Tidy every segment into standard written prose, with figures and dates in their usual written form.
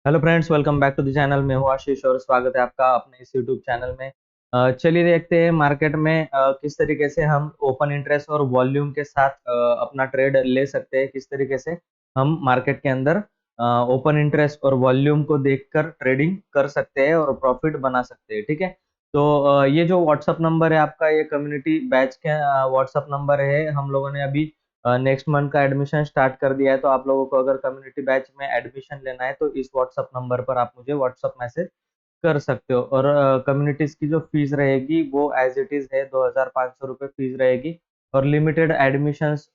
Hello friends, welcome back to the channel. मैं हूं आशीष और स्वागत है आपका अपने इस यूट्यूब चैनल में। चलिए देखते हैं मार्केट में किस तरीके से हम ओपन इंटरेस्ट और वॉल्यूम के साथ अपना ट्रेड ले सकते हैं। किस तरीके से हम मार्केट के अंदर ओपन इंटरेस्ट और वॉल्यूम को देखकर ट्रेडिंग कर सकते हैं और प्रॉफिट बना सकते हैं। ठीक है, तो ये जो व्हाट्सअप नंबर है आपका, ये कम्युनिटी बैच के व्हाट्सअप नंबर है। हम लोगों ने अभी नेक्स्ट मंथ का एडमिशन स्टार्ट कर दिया है, तो आप लोगों को अगर कम्युनिटी बैच में एडमिशन लेना है तो इस व्हाट्सअप नंबर पर आप मुझे व्हाट्सअप मैसेज कर सकते हो। और कम्युनिटीज की जो फीस रहेगी वो एज इट इज है, 2500 रुपये फीस रहेगी। और लिमिटेड एडमिशंस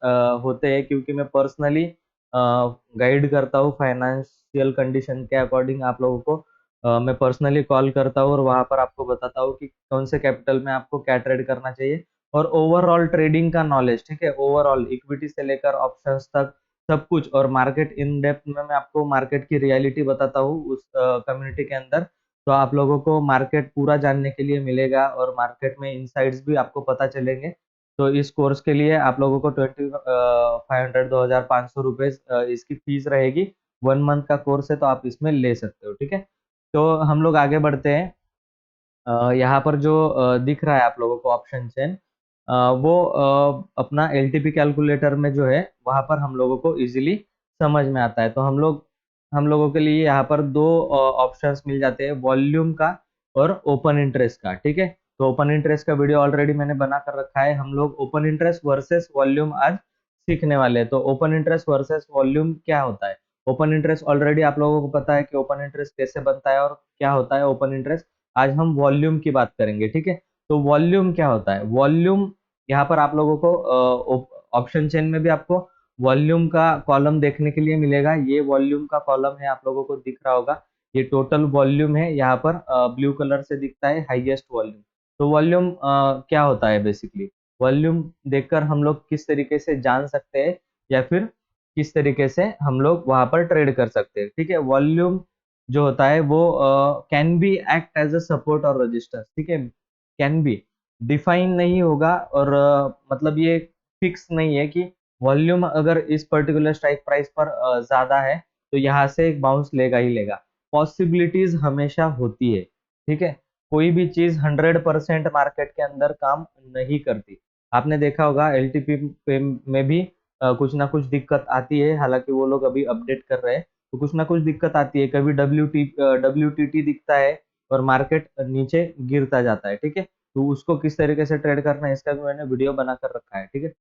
होते हैं, क्योंकि मैं पर्सनली गाइड करता हूँ फाइनेंशियल कंडीशन के अकॉर्डिंग। आप लोगों को मैं पर्सनली कॉल करता हूँ और वहाँ पर आपको बताता हूँ कि कौन से कैपिटल में आपको क्या ट्रेड करना चाहिए। और ओवरऑल ट्रेडिंग का नॉलेज, ठीक है, ओवरऑल इक्विटी से लेकर ऑप्शंस तक सब कुछ। और मार्केट इन डेप्थ में मैं आपको मार्केट की रियलिटी बताता हूँ उस कम्युनिटी के अंदर। तो आप लोगों को मार्केट पूरा जानने के लिए मिलेगा और मार्केट में इनसाइट्स भी आपको पता चलेंगे। तो इस कोर्स के लिए आप लोगों को 2500 2500 रुपये इसकी फीस रहेगी। 1 मंथ का कोर्स है, तो आप इसमें ले सकते हो। ठीक है, तो हम लोग आगे बढ़ते हैं। यहाँ पर जो दिख रहा है आप लोगों को ऑप्शन चेन, वो अपना एलटीपी कैलकुलेटर में जो है वहाँ पर हम लोगों को इजीली समझ में आता है। तो हम लोगों के लिए यहाँ पर दो ऑप्शंस मिल जाते हैं, वॉल्यूम का और ओपन इंटरेस्ट का। ठीक है, तो ओपन इंटरेस्ट का वीडियो ऑलरेडी मैंने बना कर रखा है। हम लोग ओपन इंटरेस्ट वर्सेस वॉल्यूम आज सीखने वाले हैं। तो ओपन इंटरेस्ट वर्सेस वॉल्यूम क्या होता है? ओपन इंटरेस्ट ऑलरेडी आप लोगों को पता है कि ओपन इंटरेस्ट कैसे बनता है और क्या होता है ओपन इंटरेस्ट। आज हम वॉल्यूम की बात करेंगे। ठीक है, तो वॉल्यूम क्या होता है? वॉल्यूम, यहाँ पर आप लोगों को ऑप्शन चेन में भी आपको वॉल्यूम का कॉलम देखने के लिए मिलेगा। ये वॉल्यूम का कॉलम है, आप लोगों को दिख रहा होगा। ये टोटल वॉल्यूम है, यहाँ पर ब्लू कलर से दिखता है हाईएस्ट वॉल्यूम। तो वॉल्यूम क्या होता है? बेसिकली वॉल्यूम देखकर हम लोग किस तरीके से जान सकते हैं या फिर किस तरीके से हम लोग वहां पर ट्रेड कर सकते हैं। ठीक है, वॉल्यूम जो होता है वो can be act as a support और रेजिस्टेंस। ठीक है, कैन बी डिफाइन नहीं होगा और मतलब ये फिक्स नहीं है कि वॉल्यूम अगर इस पर्टिकुलर स्ट्राइक प्राइस पर ज्यादा है तो यहाँ से एक बाउंस लेगा ही लेगा। पॉसिबिलिटीज हमेशा होती है। ठीक है, कोई भी चीज 100% मार्केट के अंदर काम नहीं करती। आपने देखा होगा एलटीपी में भी कुछ ना कुछ दिक्कत आती है, हालांकि वो लोग अभी अपडेट कर रहे हैं। तो कुछ ना कुछ दिक्कत आती है, कभी डब्ल्यूटीटी दिखता है और मार्केट नीचे गिरता जाता है। ठीक है, तो उसको किस तरीके से ट्रेड करना है इसका भी मैंने वीडियो बना कर रखा है। ठीक है,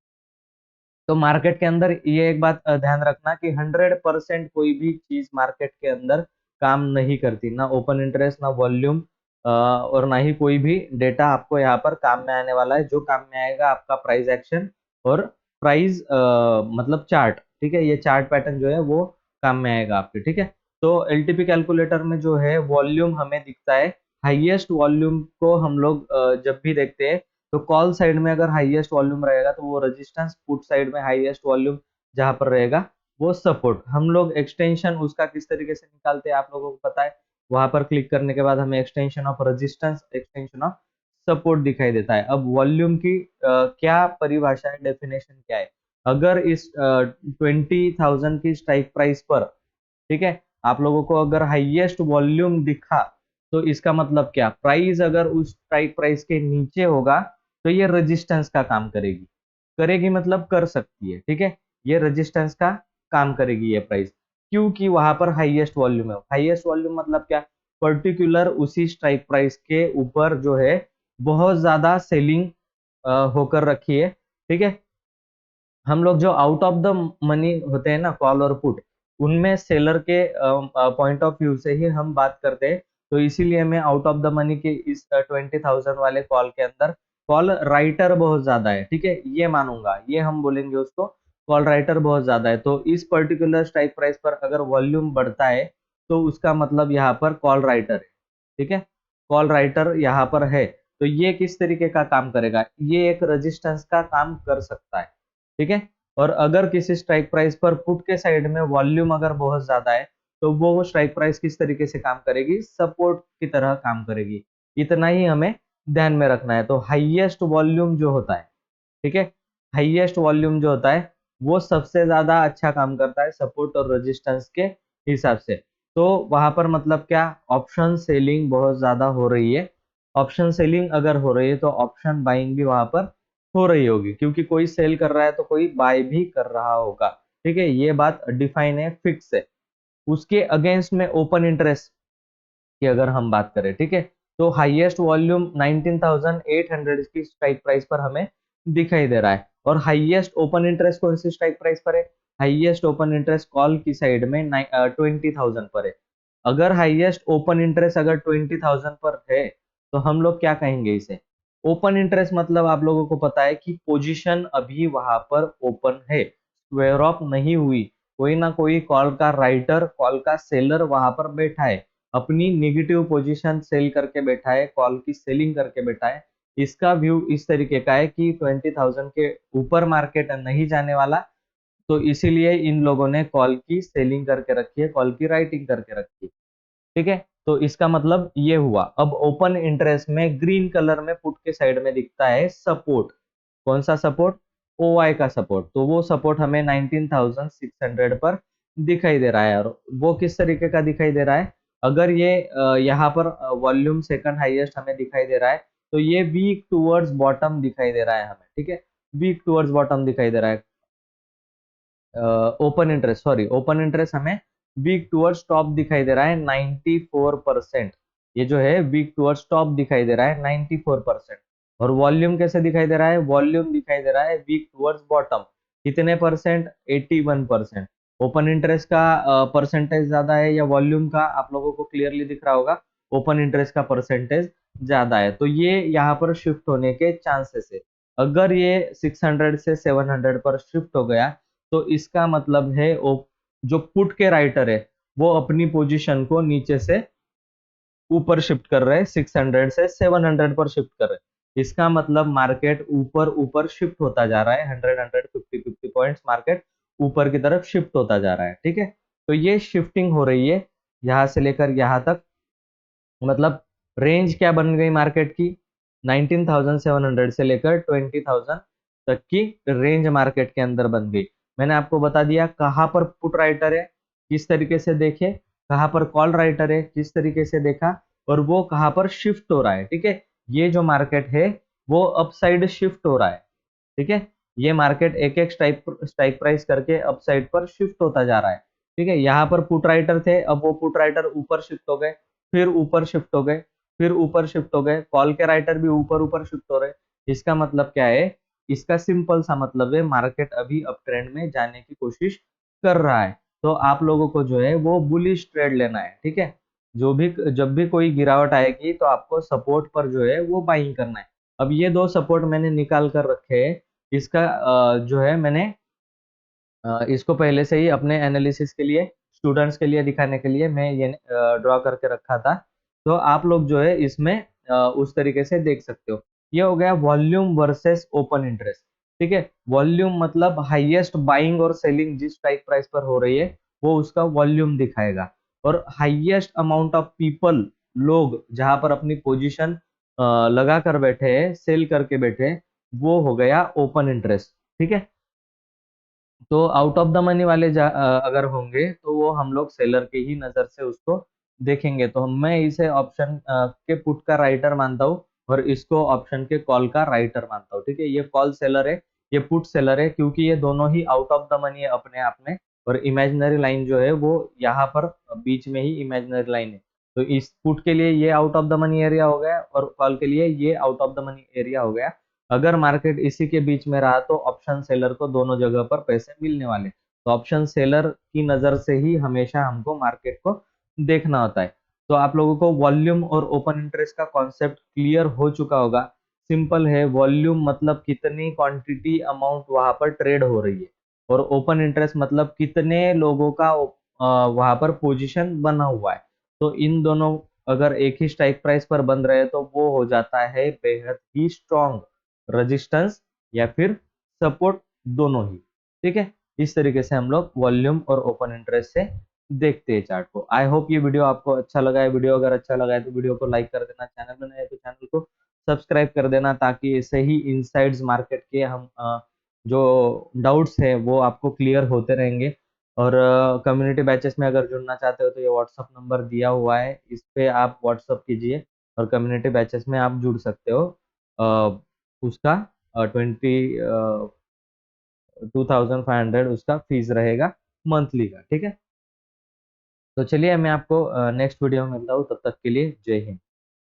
तो मार्केट के अंदर ये एक बात ध्यान रखना कि 100% कोई भी चीज मार्केट के अंदर काम नहीं करती, ना ओपन इंटरेस्ट, ना वॉल्यूम, और ना ही कोई भी डेटा आपको यहाँ पर काम में आने वाला है। जो काम में आएगा आपका प्राइस एक्शन और प्राइस मतलब चार्ट। ठीक है, ये चार्ट पैटर्न जो है वो काम में आएगा आपके। ठीक है, तो एलटीपी कैलकुलेटर में जो है वॉल्यूम हमें दिखता है। हाईएस्ट वॉल्यूम को हम लोग जब भी देखते हैं तो कॉल साइड में अगर हाईएस्ट वॉल्यूम रहेगा तो वो रेजिस्टेंस, पुट साइड में हाईएस्ट वॉल्यूम जहां पर रहेगा वो सपोर्ट। हम लोग एक्सटेंशन उसका किस तरीके से निकालते हैं आप लोगों को पता है। वहां पर क्लिक करने के बाद हमें extension of resistance, extension of support दिखाई देता है। अब वॉल्यूम की क्या परिभाषा है, डेफिनेशन क्या है? अगर इस 20,000 की स्ट्राइक प्राइस पर, ठीक है, आप लोगों को अगर हाईएस्ट वॉल्यूम दिखा तो इसका मतलब क्या? प्राइस अगर उस स्ट्राइक प्राइस के नीचे होगा तो ये रेजिस्टेंस का काम करेगी। करेगी मतलब कर सकती है। ठीक है, ये रेजिस्टेंस का काम करेगी ये प्राइस, क्योंकि वहां पर हाईएस्ट वॉल्यूम है। हाईएस्ट वॉल्यूम मतलब क्या? पर्टिकुलर उसी स्ट्राइक प्राइस के ऊपर जो है बहुत ज्यादा सेलिंग होकर रखी है। ठीक है, हम लोग जो आउट ऑफ द मनी होते हैं ना, कॉल और पुट, उनमें सेलर के पॉइंट ऑफ व्यू से ही हम बात करते हैं। तो इसीलिए मैं आउट ऑफ द मनी के इस 20,000 वाले कॉल के अंदर कॉल राइटर बहुत ज्यादा है। ठीक है, ये मानूंगा, ये हम बोलेंगे उसको, कॉल राइटर बहुत ज्यादा है। तो इस पर्टिकुलर स्ट्राइक प्राइस पर अगर वॉल्यूम बढ़ता है तो उसका मतलब यहाँ पर कॉल राइटर है। ठीक है, कॉल राइटर यहाँ पर है। तो ये किस तरीके का काम करेगा? ये एक रेजिस्टेंस का काम कर सकता है। ठीक है, और अगर किसी स्ट्राइक प्राइस पर पुट के साइड में वॉल्यूम अगर बहुत ज्यादा है तो वो स्ट्राइक प्राइस किस तरीके से काम करेगी? सपोर्ट की तरह काम करेगी। इतना ही हमें ध्यान में रखना है। तो हाईएस्ट वॉल्यूम जो होता है, ठीक है, हाईएस्ट वॉल्यूम जो होता है वो सबसे ज्यादा अच्छा काम करता है सपोर्ट और रेजिस्टेंस के हिसाब से। तो वहां पर मतलब क्या, ऑप्शन सेलिंग बहुत ज्यादा हो रही है। ऑप्शन सेलिंग अगर हो रही है तो ऑप्शन बाइंग भी वहां पर हो रही होगी, क्योंकि कोई सेल कर रहा है तो कोई बाय भी कर रहा होगा। ठीक है, ये बात डिफाइन है, फिक्स है। उसके अगेंस्ट में ओपन इंटरेस्ट की अगर हम बात करें, ठीक है, तो हाईएस्ट वॉल्यूम 19,800 की स्ट्राइक प्राइस पर हमें दिखाई दे रहा है। और हाईएस्ट ओपन इंटरेस्ट कौन सी स्ट्राइक प्राइस पर है? हाईएस्ट ओपन इंटरेस्ट कॉल की साइड में 20,000 पर है। अगर हाईएस्ट ओपन इंटरेस्ट अगर 20,000 पर है तो हम लोग क्या कहेंगे इसे? ओपन इंटरेस्ट मतलब आप लोगों को पता है कि पोजीशन अभी वहां पर ओपन है, स्क्वेयर ऑफ नहीं हुई। कोई ना कोई कॉल का राइटर, कॉल का सेलर वहां पर बैठा है, अपनी नेगेटिव पोजीशन सेल करके बैठा है, कॉल की सेलिंग करके बैठा है। इसका व्यू इस तरीके का है कि 20,000 के ऊपर मार्केट नहीं जाने वाला, तो इसीलिए इन लोगों ने कॉल की सेलिंग करके रखी है, कॉल की राइटिंग करके रखी है। ठीक है, तो इसका मतलब ये हुआ। अब ओपन इंटरेस्ट में ग्रीन कलर में पुट के साइड में दिखता है सपोर्ट। कौन सा सपोर्ट? OI का सपोर्ट। तो वो सपोर्ट हमें 19,600 पर दिखाई दे रहा है। और वो किस तरीके का दिखाई दे रहा है? अगर ये यहाँ पर वॉल्यूम सेकंड हाईएस्ट हमें दिखाई दे रहा है, तो ये वीक टूवर्ड्स बॉटम दिखाई दे रहा है हमें। ठीक है, वीक टूवर्ड्स बॉटम दिखाई दे रहा है। Open interest, sorry, open interest हमें वीक टूवर्ड्स टॉप दिखाई दे रहा है 94%। ये जो है वीक टूवर्ड्स टॉप दिखाई दे रहा है 94%। और वॉल्यूम कैसे दिखाई दे रहा है? वॉल्यूम दिखाई दे रहा है वीक टूवर्ड्स बॉटम। कितने परसेंट? 81%। ओपन इंटरेस्ट का परसेंटेज ज्यादा है या वॉल्यूम का? आप लोगों को क्लियरली दिख रहा होगा, ओपन इंटरेस्ट का परसेंटेज ज्यादा है। तो ये यहाँ पर शिफ्ट होने के चांसेस है। अगर ये 600 से 700 पर शिफ्ट हो गया तो इसका मतलब है जो पुट के राइटर है वो अपनी पोजीशन को नीचे से ऊपर शिफ्ट कर रहे हैं, 600 से 700 पर शिफ्ट कर रहे हैं। इसका मतलब मार्केट ऊपर ऊपर शिफ्ट होता जा रहा है, 100 150 पॉइंट्स मार्केट ऊपर की तरफ शिफ्ट होता जा रहा है। ठीक है, तो ये शिफ्टिंग हो रही है यहां से लेकर यहां तक। मतलब रेंज क्या बन गई मार्केट की? 19,700 से लेकर 20,000 तक की रेंज मार्केट के अंदर बन गई। मैंने आपको बता दिया कहाँ पर पुट राइटर है, किस तरीके से देखे, कहाँ पर कॉल राइटर है, किस तरीके से देखा, और वो कहाँ पर शिफ्ट हो रहा है। ठीक है, ये जो मार्केट है वो अपसाइड शिफ्ट हो रहा है। ठीक है, ये मार्केट एक एक स्ट्राइक प्राइस करके अपसाइड पर शिफ्ट होता जा रहा है। ठीक है, यहाँ पर पुट राइटर थे, अब वो पुट राइटर ऊपर शिफ्ट हो गए, फिर ऊपर शिफ्ट हो गए, फिर ऊपर शिफ्ट हो गए, कॉल के राइटर भी ऊपर ऊपर शिफ्ट हो रहे। इसका मतलब क्या है? इसका सिंपल सा मतलब है मार्केट अभी अप ट्रेंड में जाने की कोशिश कर रहा है। तो आप लोगों को जो है वो बुलिश ट्रेड लेना है। ठीक है, जो भी जब भी कोई गिरावट आएगी तो आपको सपोर्ट पर जो है वो बाइंग करना है। अब ये दो सपोर्ट मैंने निकाल कर रखे हैं। इसका जो है मैंने इसको पहले से ही अपने एनालिसिस के लिए, स्टूडेंट्स के लिए दिखाने के लिए मैं ये ड्रॉ करके रखा था। तो आप लोग जो है इसमें उस तरीके से देख सकते हो। ये हो गया वॉल्यूम वर्सेस ओपन इंटरेस्ट। ठीक है, वॉल्यूम मतलब हाईएस्ट बाइंग और सेलिंग जिस स्ट्राइक प्राइस पर हो रही है वो उसका वॉल्यूम दिखाएगा। और हाईएस्ट अमाउंट ऑफ पीपल, लोग जहां पर अपनी पोजीशन लगा कर बैठे हैं, सेल करके बैठे हैं, वो हो गया ओपन इंटरेस्ट। ठीक है, तो आउट ऑफ द मनी वाले अगर होंगे तो वो हम लोग सेलर के ही नजर से उसको देखेंगे। तो मैं इसे ऑप्शन के पुट का राइटर मानता हूँ और इसको ऑप्शन के कॉल का राइटर मानता हूँ। ठीक है, ये कॉल सेलर है, ये पुट सेलर है, क्योंकि ये दोनों ही आउट ऑफ द मनी है अपने आप में। और इमेजिनरी लाइन जो है वो यहाँ पर बीच में ही इमेजिनरी लाइन है। तो इस पुट के लिए ये out of the money area हो गया और कॉल के लिए ये out of the money area हो गया। अगर मार्केट इसी के बीच में रहा तो ऑप्शन सेलर को दोनों जगह पर पैसे मिलने वाले। तो ऑप्शन सेलर की नजर से ही हमेशा हमको मार्केट को देखना होता है। तो आप लोगों को वॉल्यूम और ओपन इंटरेस्ट का कॉन्सेप्ट क्लियर हो चुका होगा। सिंपल है, वॉल्यूम मतलब कितनी क्वांटिटी अमाउंट वहां पर ट्रेड हो रही है, और ओपन इंटरेस्ट मतलब कितने लोगों का वहां पर पोजीशन बना हुआ है। तो इन दोनों अगर एक ही स्ट्राइक प्राइस पर बन रहे तो वो हो जाता है बेहद ही स्ट्रॉन्ग रेजिस्टेंस या फिर सपोर्ट, दोनों ही। ठीक है, इस तरीके से हम लोग वॉल्यूम और ओपन इंटरेस्ट से देखते हैं चार्ट को। आई होप ये वीडियो आपको अच्छा लगा है। वीडियो अगर अच्छा लगा है तो वीडियो को लाइक कर देना, चैनल में नए हैं तो चैनल को सब्सक्राइब कर देना, ताकि ऐसे ही इनसाइड्स मार्केट के हम जो डाउट्स है वो आपको क्लियर होते रहेंगे। और कम्युनिटी बैचेस में अगर जुड़ना चाहते हो तो ये व्हाट्सअप नंबर दिया हुआ है, इस पे आप व्हाट्सअप कीजिए और कम्युनिटी बैचेस में आप जुड़ सकते हो। उसका 2500 उसका फीस रहेगा मंथली का, ठीक है। तो चलिए मैं आपको नेक्स्ट वीडियो में मिलता हूँ, तब तक के लिए जय हिंद।